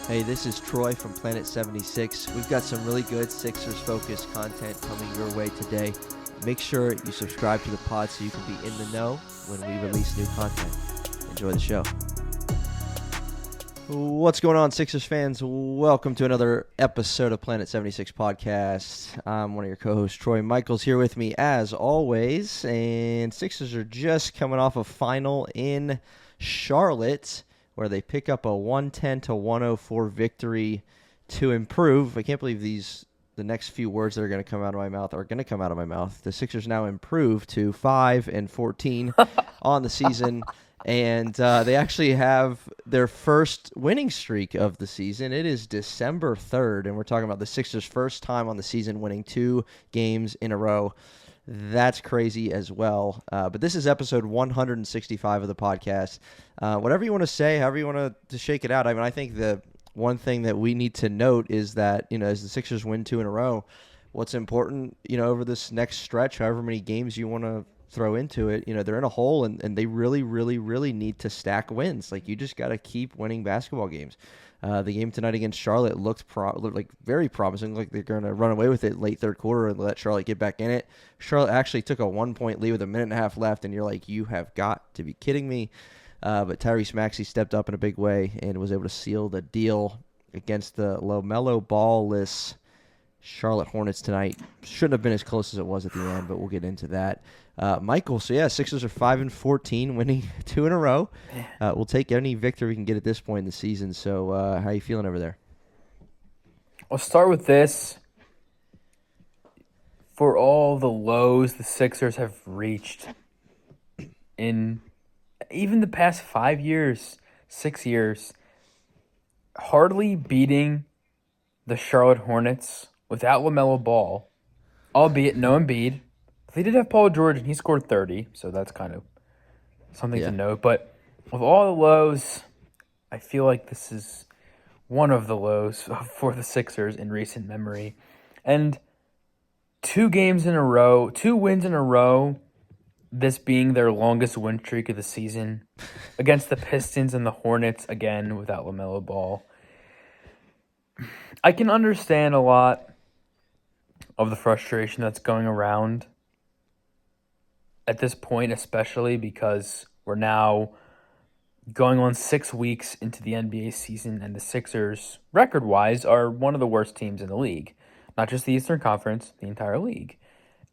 Hey, this is Troy from Planet 76. We've got some really good Sixers-focused content coming your way today. Make sure you subscribe to the pod so you can be in the know when we release new content. Enjoy the show. What's going on, Sixers fans? Welcome to another episode of Planet 76 Podcast. I'm one of your co-hosts, Troy. Michael's here with me as always, and Sixers are just coming off a final in Charlotte where they pick up a 110-104 victory to improve. I can't believe the next few words that are going to come out of my mouth are going to come out of my mouth. The Sixers now improve to 5-14 on the season. And they actually have their first winning streak of the season. It is December 3rd, and we're talking about the Sixers' first time on the season winning 2 games in a row. That's crazy as well. But this is episode 165 of the podcast. Whatever you want to say, however you want to shake it out. I mean, I think the one thing that we need to note is that, as the Sixers win 2 in a row, what's important, over this next stretch, however many games you want to throw into it, they're in a hole and they really, really, really need to stack wins. Like, you just got to keep winning basketball games. The game tonight against Charlotte looked like very promising, like they're going to run away with it late third quarter and let Charlotte get back in it. Charlotte actually took a 1-point lead with a minute and a half left, and you're like, you have got to be kidding me. But Tyrese Maxey stepped up in a big way and was able to seal the deal against the LaMelo Ball-less Charlotte Hornets tonight. Shouldn't have been as close as it was at the end, but we'll get into that. Michael, so yeah, Sixers are 5-14, winning 2 in a row. We'll take any victory we can get at this point in the season. So how are you feeling over there? I'll start with this. For all the lows the Sixers have reached in even the past 5 years, 6 years, hardly beating the Charlotte Hornets without LaMelo Ball, albeit no Embiid. They did have Paul George, and he scored 30, so that's kind of something to note. But with all the lows, I feel like this is one of the lows for the Sixers in recent memory. And 2 wins in a row, this being their longest win streak of the season, against the Pistons and the Hornets, again, without LaMelo Ball. I can understand a lot of the frustration that's going around at this point, especially because we're now going on 6 weeks into the NBA season, and the Sixers, record-wise, are one of the worst teams in the league. Not just the Eastern Conference, the entire league.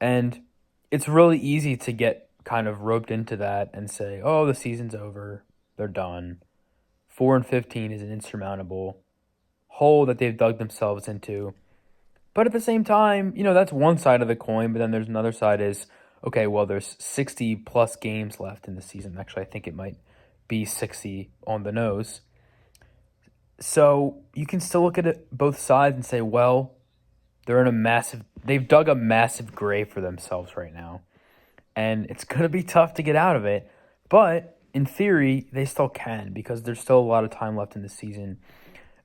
And it's really easy to get kind of roped into that and say, oh, the season's over, they're done. 4-15 is an insurmountable hole that they've dug themselves into. But at the same time, that's one side of the coin, but then there's another side is, okay, well, there's 60-plus games left in the season. Actually, I think it might be 60 on the nose. So you can still look at it both sides and say, well, they've dug a massive grave for themselves right now. And it's going to be tough to get out of it. But in theory, they still can, because there's still a lot of time left in the season.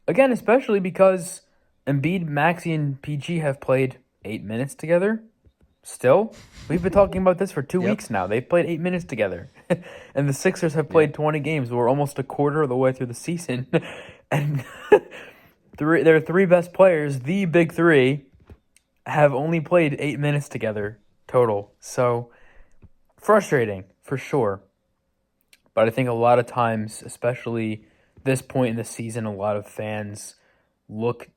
Again, especially because Embiid, Maxey, and PG have played 8 minutes together. Still, we've been talking about this for 2 weeks now. They've played 8 minutes together. And the Sixers have played 20 games. We're almost a quarter of the way through the season. And their 3 best players, the big 3, have only played 8 minutes together total. So, frustrating, for sure. But I think a lot of times, especially this point in the season, a lot of fans look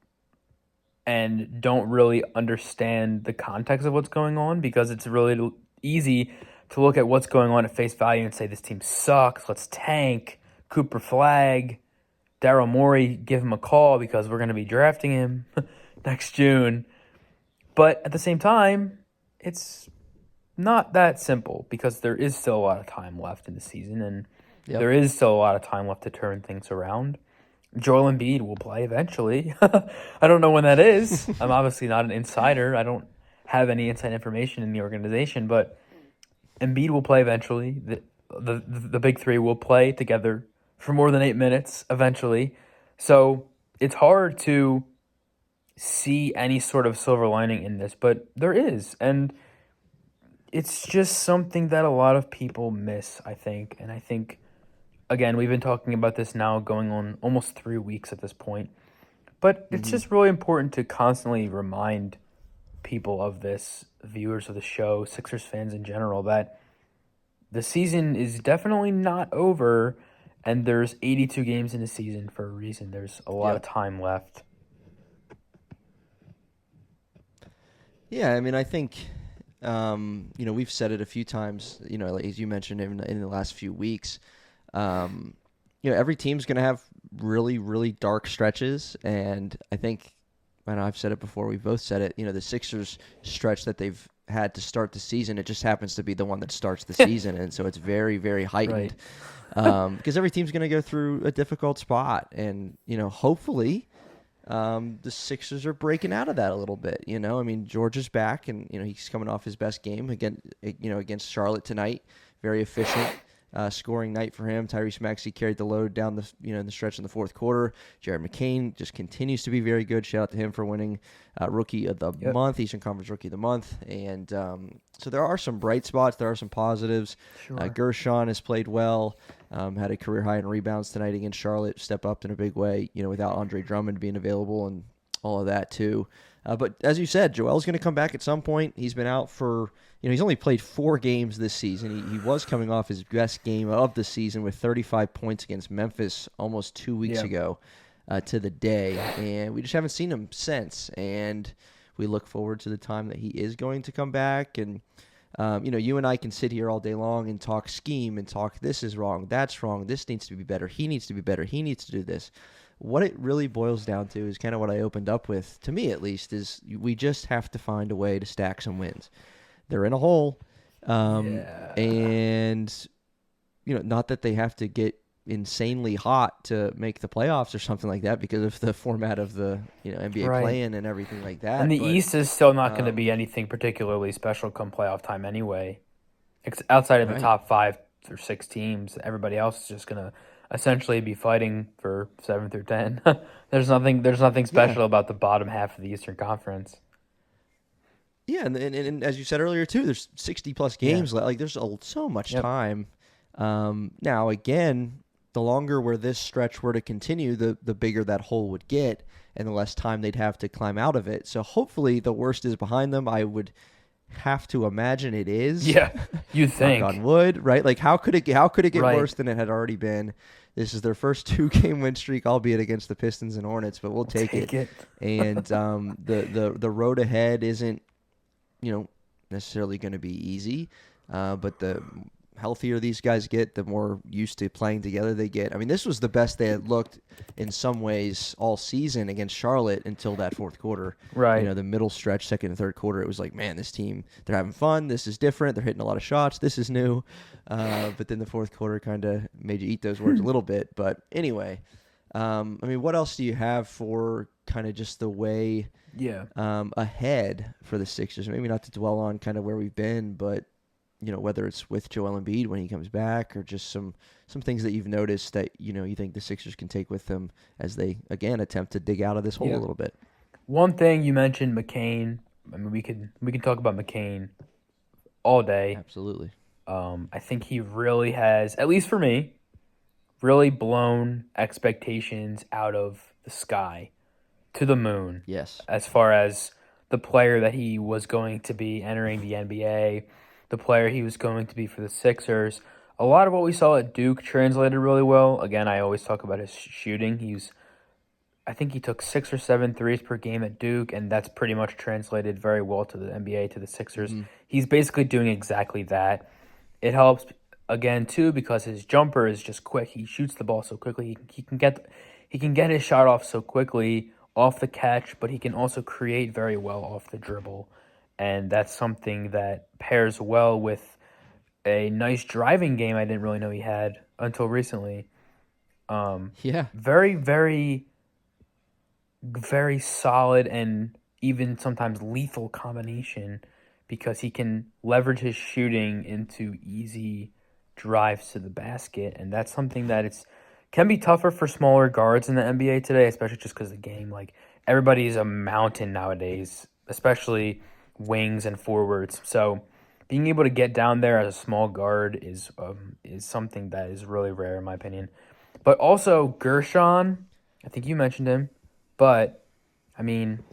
and don't really understand the context of what's going on, because it's really easy to look at what's going on at face value and say, this team sucks, let's tank, Cooper Flag, Daryl Morey, give him a call because we're going to be drafting him next June. But at the same time, it's not that simple, because there is still a lot of time left in the season, and there is still a lot of time left to turn things around. Joel Embiid will play eventually. I don't know when that is. I'm obviously not an insider. I don't have any inside information in the organization, but Embiid will play eventually. The big 3 will play together for more than 8 minutes eventually. So it's hard to see any sort of silver lining in this, but there is. And it's just something that a lot of people miss, I think. And I think again, we've been talking about this now going on almost 3 weeks at this point. But it's Mm-hmm. just really important to constantly remind people of this, viewers of the show, Sixers fans in general, that the season is definitely not over, and there's 82 games in a season for a reason. There's a lot of Yep. time left. Yeah, I mean, I think, we've said it a few times, like, as you mentioned in the last few weeks. Um, every team's going to have really, really dark stretches, and I think, and I've said it before, we've both said it, the Sixers stretch that they've had to start the season, it just happens to be the one that starts the season, and so it's very, very heightened. Because every team's going to go through a difficult spot, and, hopefully the Sixers are breaking out of that a little bit. I mean, George is back, and he's coming off his best game against Charlotte tonight. Very efficient, scoring night for him. Tyrese Maxey carried the load down the in the stretch in the fourth quarter. Jared McCain just continues to be very good. Shout out to him for winning Rookie of the Month, Eastern Conference Rookie of the Month. And so there are some bright spots. There are some positives. Sure. Gershon has played well. Had a career high in rebounds tonight against Charlotte. Step up in a big way, without Andre Drummond being available and all of that too. But as you said, Joel's going to come back at some point. He's been out for, he's only played 4 games this season. He was coming off his best game of the season with 35 points against Memphis almost 2 weeks ago to the day. And we just haven't seen him since. And we look forward to the time that he is going to come back. And, you and I can sit here all day long and talk scheme and talk this is wrong, that's wrong, this needs to be better, he needs to be better, he needs to do this. What it really boils down to is kind of what I opened up with, to me at least, is we just have to find a way to stack some wins. They're in a hole, and not that they have to get insanely hot to make the playoffs or something like that because of the format of the NBA play-in and everything like that. And the East is still not going to be anything particularly special come playoff time anyway. Outside of the top 5 or 6 teams, everybody else is just going to essentially be fighting for 7 through 10. There's nothing special about the bottom half of the Eastern Conference. Yeah, and as you said earlier too, there's 60+ games left. Like there's so much time. Now again, the longer where this stretch were to continue, the bigger that hole would get, and the less time they'd have to climb out of it. So hopefully the worst is behind them. I would have to imagine it is. Yeah, you think. Knock on wood, right? Like how could it get worse than it had already been? This is their first 2-game win streak, albeit against the Pistons and Hornets, but we'll take it. And the road ahead isn't necessarily going to be easy, but the healthier these guys get, the more used to playing together they get. I mean, this was the best they had looked in some ways all season against Charlotte until that fourth quarter. Right. The middle stretch, second and third quarter, it was like, man, this team, they're having fun. This is different. They're hitting a lot of shots. This is new. But then the fourth quarter kind of made you eat those words a little bit. But anyway, I mean, what else do you have for kind of just the way ahead for the Sixers? Maybe not to dwell on kind of where we've been, but whether it's with Joel Embiid when he comes back or just some things that you've noticed that, you think the Sixers can take with them as they, again, attempt to dig out of this hole a little bit. One thing you mentioned, McCain. I mean, we can talk about McCain all day. Absolutely. I think he really has, at least for me, really blown expectations out of the sky to the moon. Yes. As far as the player that he was going to be entering the NBA, the player he was going to be for the Sixers. A lot of what we saw at Duke translated really well. Again, I always talk about his shooting. I think he took 6 or 7 threes per game at Duke, and that's pretty much translated very well to the NBA, to the Sixers. Mm-hmm. He's basically doing exactly that. It helps, again, too, because his jumper is just quick. He shoots the ball so quickly. He can get his shot off so quickly off the catch, but he can also create very well off the dribble. And that's something that pairs well with a nice driving game I didn't really know he had until recently. Very, very, very solid and even sometimes lethal combination because he can leverage his shooting into easy drives to the basket. And that's something that can be tougher for smaller guards in the NBA today, especially just because the game, like, everybody is a mountain nowadays, especially wings and forwards. So being able to get down there as a small guard is something that is really rare in my opinion. But also Gershon, I think you mentioned him, but I mean,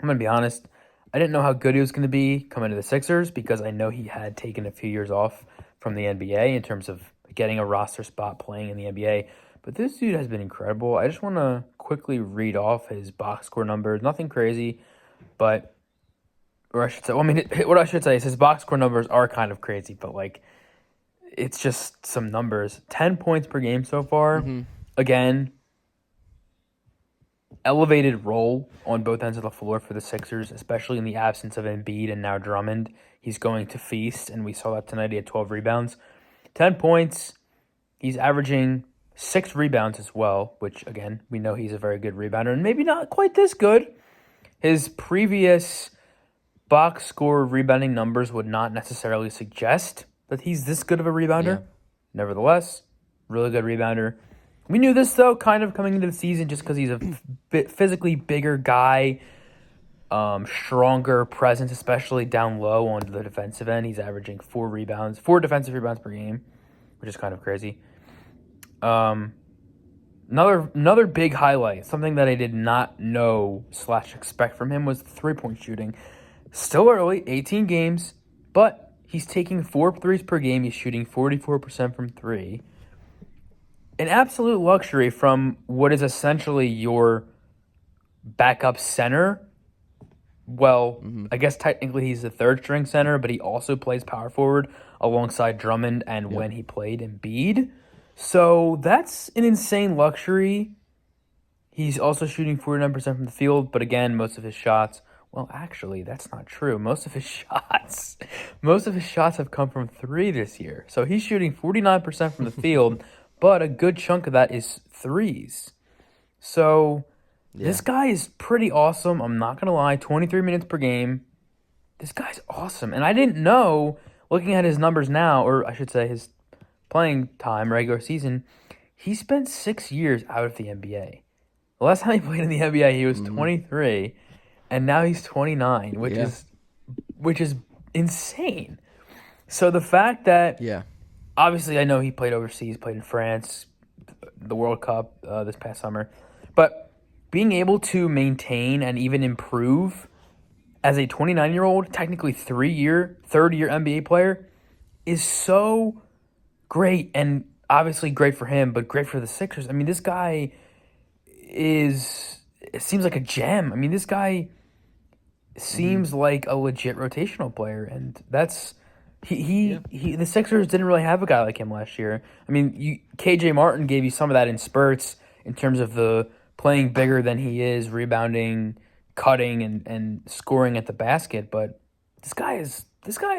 I'm gonna be honest. I didn't know how good he was going to be coming to the Sixers because I know he had taken a few years off from the NBA in terms of getting a roster spot playing in the NBA. But this dude has been incredible. I just want to quickly read off his box score numbers. Nothing crazy, but or I should say, well, I mean, what I should say is his box score numbers are kind of crazy, but like it's just some numbers. 10 points per game so far. Mm-hmm. Again, elevated role on both ends of the floor for the Sixers, especially in the absence of Embiid and now Drummond. He's going to feast, and we saw that tonight. He had 12 rebounds. 10 points. He's averaging 6 rebounds as well, which, again, we know he's a very good rebounder, and maybe not quite this good. His previous box score rebounding numbers would not necessarily suggest that he's this good of a rebounder. Yeah. Nevertheless, really good rebounder. We knew this, though, kind of coming into the season just because he's a bit physically bigger guy, stronger presence, especially down low on the defensive end. He's averaging 4 defensive rebounds per game, which is kind of crazy. Another big highlight, something that I did not know / expect from him was the three-point shooting. Still early, 18 games, but he's taking 4 threes per game. He's shooting 44% from 3. An absolute luxury from what is essentially your backup center. Well, I guess technically he's the third-string center, but he also plays power forward alongside Drummond and when he played Embiid. So that's an insane luxury. He's also shooting 49% from the field, but again, most of his shots... Well, actually, that's not true. Most of his shots have come from 3 this year. So he's shooting 49% from the field, but a good chunk of that is threes. So this guy is pretty awesome. I'm not going to lie. 23 minutes per game. This guy's awesome. And I didn't know, looking at his numbers now, or I should say his playing time, regular season, he spent 6 years out of the NBA. The last time he played in the NBA, he was 23, and now he's 29, which is insane. So the fact that... Obviously, I know he played overseas, played in France, the World Cup this past summer. But being able to maintain and even improve as a 29-year-old, technically third-year NBA player, is so great. And obviously great for him, but great for the Sixers. I mean, this guy it seems like a gem. I mean, this guy seems like a legit rotational player. And that's... The Sixers didn't really have a guy like him last year. I mean, KJ Martin gave you some of that in spurts in terms of the playing bigger than he is, rebounding, cutting, and scoring at the basket. But this guy is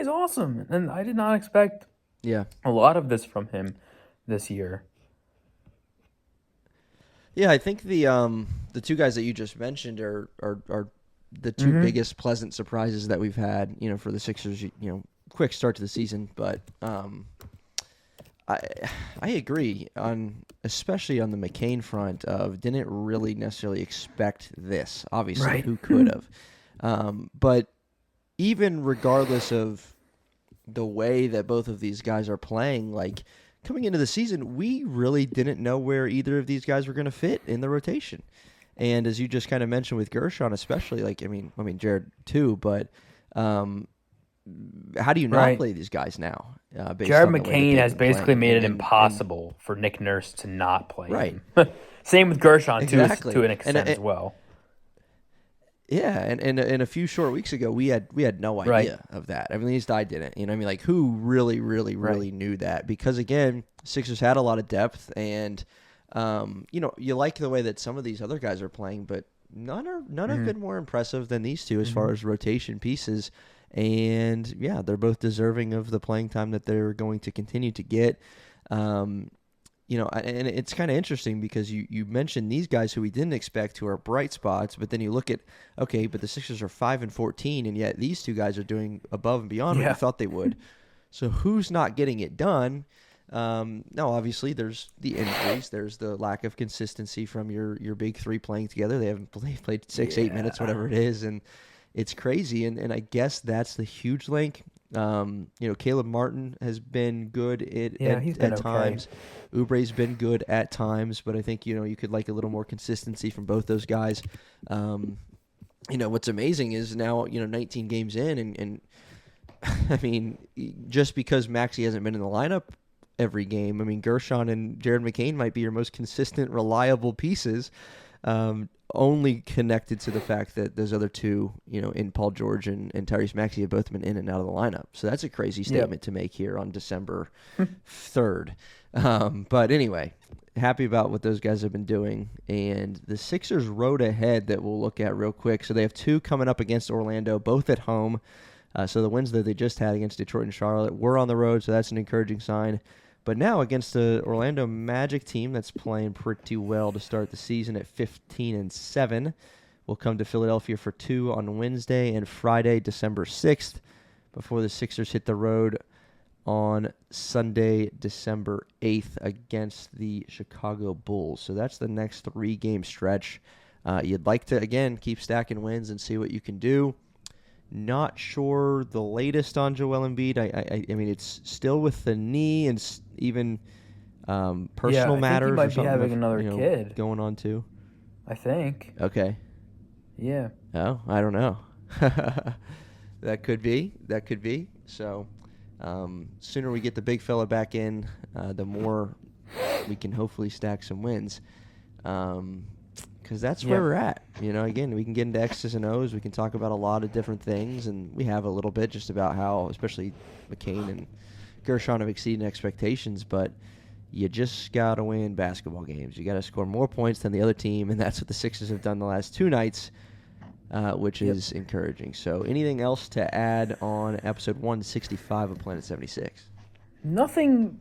awesome, and I did not expect a lot of this from him this year. Yeah, I think the 2 guys that you just mentioned are the 2 biggest pleasant surprises that we've had. For the Sixers. Quick start to the season, but I agree especially on the McCain front of didn't really necessarily expect this. Obviously, who could have? But even regardless of the way that both of these guys are playing, like coming into the season, we really didn't know where either of these guys were going to fit in the rotation. And as you just kind of mentioned with Gershon, especially, like I mean Jared too, but. How do you not play these guys now? Jared McCain has basically made it impossible for Nick Nurse to not play him. Same with Gershon, to an extent as well. Yeah, and a few short weeks ago, we had no idea of that. At least I didn't. Like who really knew that? Because again, Sixers had a lot of depth, and you like the way that some of these other guys are playing, but none have been more impressive than these 2 as far as rotation pieces. And they're both deserving of the playing time that they're going to continue to get. And it's kind of interesting because you mentioned these guys who we didn't expect who are bright spots, but then you look at, but the Sixers are 5-14, and yet these 2 guys are doing above and beyond what you thought they would. So who's not getting it done? No, obviously there's the injuries, there's the lack of consistency from your big 3 playing together. They haven't played 6-8 minutes, whatever it is, and it's crazy, and I guess that's the huge link. Caleb Martin has been good he's been at okay. times. Oubre's been good at times, but I think, you could like a little more consistency from both those guys. What's amazing is now, 19 games in, and I mean, just because Maxey hasn't been in the lineup every game, I mean, Gershon and Jared McCain might be your most consistent, reliable pieces, only connected to the fact that those other two, in Paul George and Tyrese Maxey have both been in and out of the lineup. So that's a crazy statement to make here on December 3rd. But anyway, happy about what those guys have been doing. And the Sixers road ahead that we'll look at real quick. So they have two coming up against Orlando, both at home. So the wins that they just had against Detroit and Charlotte were on the road, so that's an encouraging sign. But now against the Orlando Magic team that's playing pretty well to start the season at 15-7, we'll come to Philadelphia for 2 on Wednesday and Friday, December 6th, before the Sixers hit the road on Sunday, December 8th against the Chicago Bulls. So that's the next 3-game stretch. You'd like to, again, keep stacking wins and see what you can do. Not sure the latest on Joel Embiid. I mean, it's still with the knee and even personal matters. Think he might or something be having another kid going on too. I think. Okay. Yeah. Oh, I don't know. That could be. So, sooner we get the big fella back in, the more we can hopefully stack some wins. Because that's where we're at. Again, we can get into X's and O's. We can talk about a lot of different things, and we have a little bit just about how, especially McCain and Gershon have exceeded expectations, but you just got to win basketball games. You got to score more points than the other team, and that's what the Sixers have done the last 2 nights, which is encouraging. So anything else to add on episode 165 of Planet 76? Nothing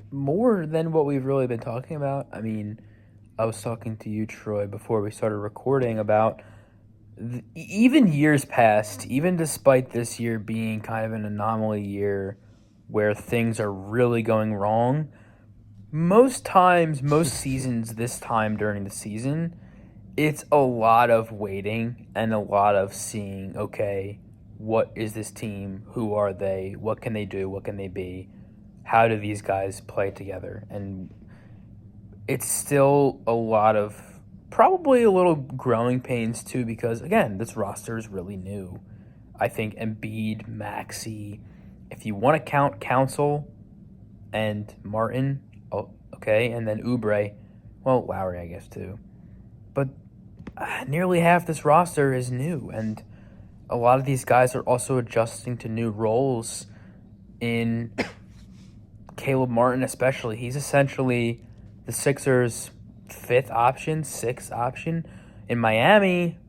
more than what we've really been talking about. I mean, I was talking to you, Troy, before we started recording about even years past, even despite this year being kind of an anomaly year where things are really going wrong, most seasons this time during the season, it's a lot of waiting and a lot of seeing, okay, what is this team? Who are they? What can they do? What can they be? How do these guys play together? And it's still a lot of, probably a little growing pains too, because again, this roster is really new. I think Embiid, Maxey, if you want to count Council and Martin, okay, and then Oubre, well, Lowry, I guess too. But nearly half this roster is new, and a lot of these guys are also adjusting to new roles. In Caleb Martin especially, he's essentially the Sixers' 5th option, 6th option. In Miami,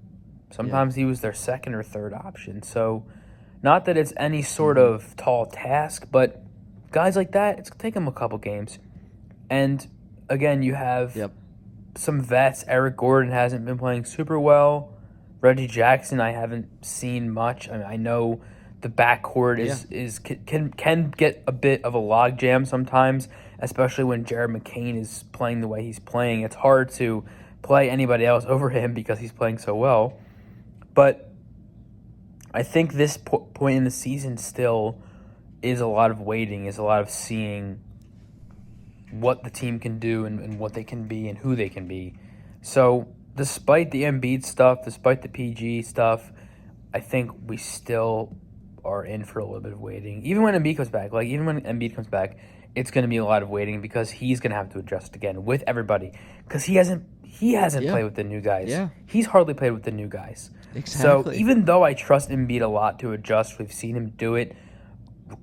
sometimes he was their 2nd or 3rd option. So, not that it's any sort of tall task, but guys like that, it's going to take them a couple games. And, again, you have some vets. Eric Gordon hasn't been playing super well. Reggie Jackson, I haven't seen much. I mean, I know the backcourt can get a bit of a logjam sometimes, especially when Jared McCain is playing the way he's playing. It's hard to play anybody else over him because he's playing so well. But I think this point in the season still is a lot of waiting, is a lot of seeing what the team can do and what they can be and who they can be. So despite the Embiid stuff, despite the PG stuff, I think we still are in for a little bit of waiting. Even when Embiid comes back, it's going to be a lot of waiting because he's going to have to adjust again with everybody because he hasn't played with the new guys. Yeah. He's hardly played with the new guys. Exactly. So even though I trust Embiid a lot to adjust, we've seen him do it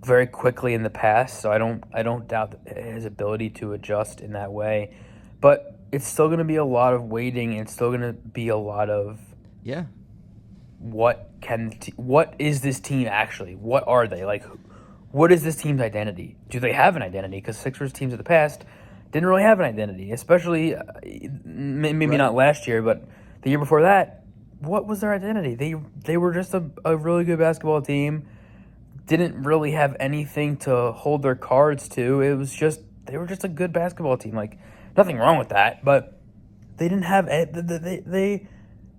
very quickly in the past, so I don't doubt his ability to adjust in that way. But it's still going to be a lot of waiting, and it's still going to be a lot of what is this team actually? What are they? Like, what is this team's identity? Do they have an identity? Because Sixers teams of the past didn't really have an identity, especially maybe not last year, but the year before that. What was their identity? They were just a really good basketball team. Didn't really have anything to hold their cards to. It was just they were just a good basketball team. Like, nothing wrong with that, but they didn't have they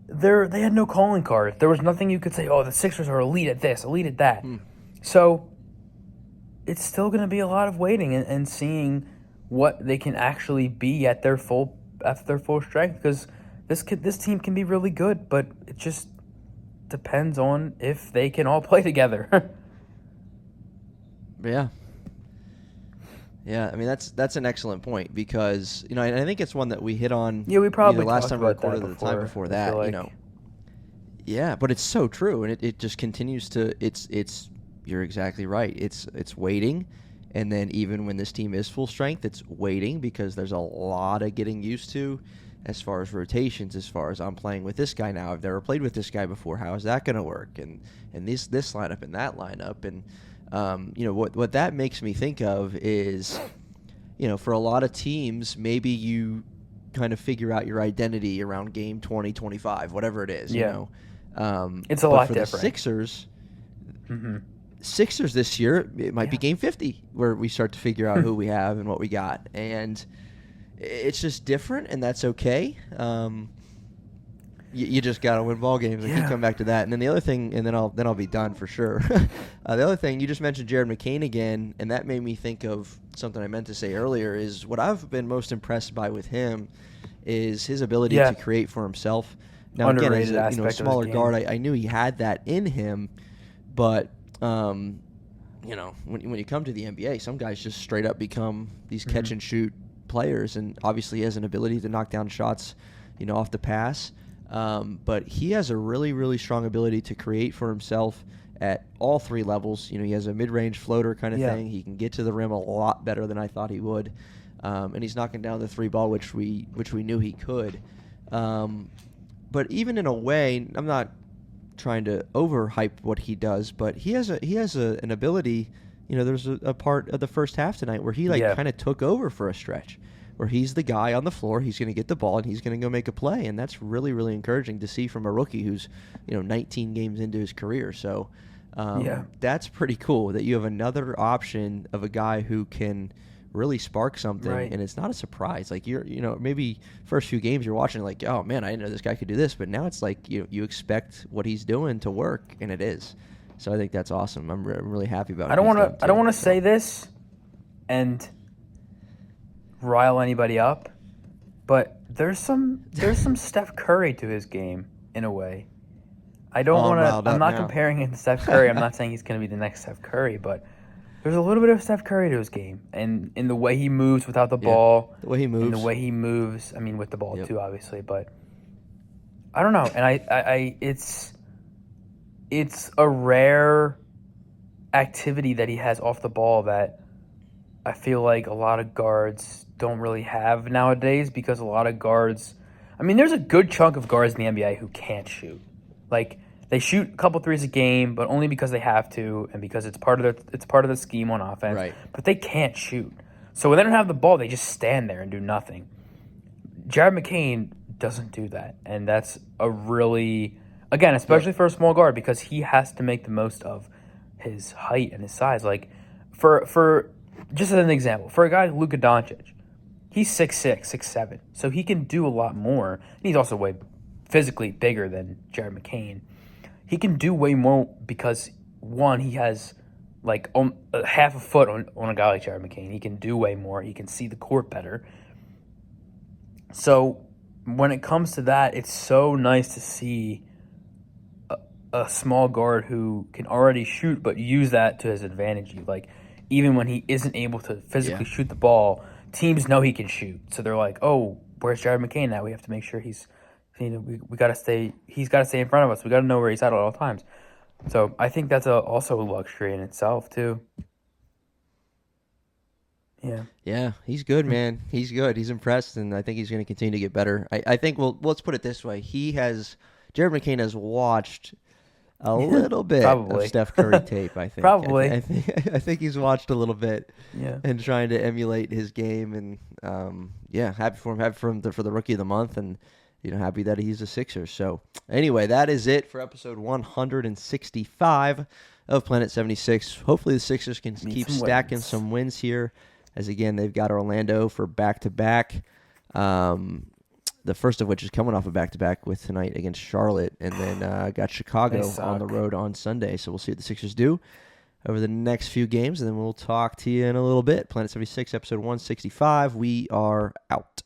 had no calling card. There was nothing you could say, oh, the Sixers are elite at this, elite at that. So it's still going to be a lot of waiting and seeing what they can actually be at their full strength, because this team can be really good, but it just depends on if they can all play together. Yeah. Yeah, I mean that's an excellent point, because and I think it's one that we hit on. Yeah, we probably either last talked time we about that recorded or the time before that. I feel like. Yeah, but it's so true, and it just continues to. It's you're exactly right. It's waiting, and then even when this team is full strength, it's waiting, because there's a lot of getting used to, as far as rotations, as far as I'm playing with this guy now. I've never played with this guy before. How is that going to work? And this lineup and that lineup, and what that makes me think of is, for a lot of teams, maybe you kind of figure out your identity around game 20, 25, whatever it is. Yeah. It's a but lot for different. The Sixers. Mm-hmm. Sixers this year, it might be game 50 where we start to figure out who we have and what we got, and it's just different, and that's okay. You just got to win ball games. I keep coming back to that. And then the other thing, and then I'll be done for sure. The other thing, you just mentioned Jared McCain again, and that made me think of something I meant to say earlier. Is what I've been most impressed by with him is his ability to create for himself. Now Underrated again, as a smaller guard, game. I knew he had that in him, but when you come to the NBA, some guys just straight up become these catch and shoot players, and obviously he has an ability to knock down shots, off the pass. But he has a really, really strong ability to create for himself at all three levels. He has a mid-range floater kind of thing. He can get to the rim a lot better than I thought he would, and he's knocking down the three ball, which we knew he could. But even in a way, I'm not trying to overhype what he does, but he has an ability. There's a part of the first half tonight where he kind of took over for a stretch, where he's the guy on the floor. He's going to get the ball and he's going to go make a play, and that's really, really encouraging to see from a rookie who's 19 games into his career. So that's pretty cool that you have another option of a guy who can really spark something, and it's not a surprise. Like maybe first few games you're watching like, oh man, I didn't know this guy could do this, but now it's like you expect what he's doing to work, and it is. So I think that's awesome. I'm really happy about it. I don't want to say this and rile anybody up, but there's some Steph Curry to his game in a way. I don't want to. I'm not comparing him to Steph Curry. I'm not saying he's going to be the next Steph Curry, but there's a little bit of Steph Curry to his game, and in the way he moves without the ball, the way he moves, and the way he moves. I mean, with the ball too, obviously, but I don't know. And I it's a rare activity that he has off the ball that I feel like a lot of guards don't really have nowadays, because a lot of guards, I mean, there's a good chunk of guards in the NBA who can't shoot. Like, they shoot a couple threes a game, but only because they have to and because it's part of the scheme on offense. Right. But they can't shoot. So when they don't have the ball, they just stand there and do nothing. Jared McCain doesn't do that, and that's a really, again, especially for a small guard, because he has to make the most of his height and his size. Like, for just as an example, for a guy like Luka Doncic, he's 6'6", 6'7", so he can do a lot more. And he's also way physically bigger than Jared McCain. He can do way more because, one, he has like half a foot on a guy like Jared McCain. He can do way more. He can see the court better. So when it comes to that, it's so nice to see a small guard who can already shoot but use that to his advantage. Like, even when he isn't able to physically shoot the ball, teams know he can shoot. So they're like, oh, where's Jared McCain now? We have to make sure he's got to stay. He's got to stay in front of us. We got to know where he's at all times. So I think that's also a luxury in itself too. Yeah, he's good, man. He's good. He's impressed, and I think he's going to continue to get better. I think. Well, let's put it this way: Jared McCain has watched a little bit of Steph Curry tape. I think probably. I think he's watched a little bit. Yeah. And trying to emulate his game, and happy for him. Happy for him for the Rookie of the Month, and happy that he's a Sixer. So anyway, that is it for episode 165 of Planet 76. Hopefully the Sixers can keep stacking some wins here, as again they've got Orlando for back-to-back. The first of which is coming off a back-to-back with tonight against Charlotte, and then got Chicago on the road on Sunday. So we'll see what the Sixers do. over the next few games, and then we'll talk to you in a little bit. Planet 76, episode 165. We are out.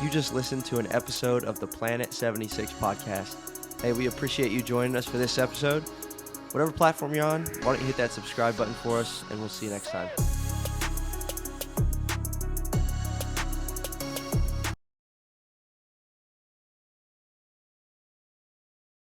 You just listened to an episode of the Planet 76 podcast. Hey, we appreciate you joining us for this episode. Whatever platform you're on, why don't you hit that subscribe button for us, and we'll see you next time.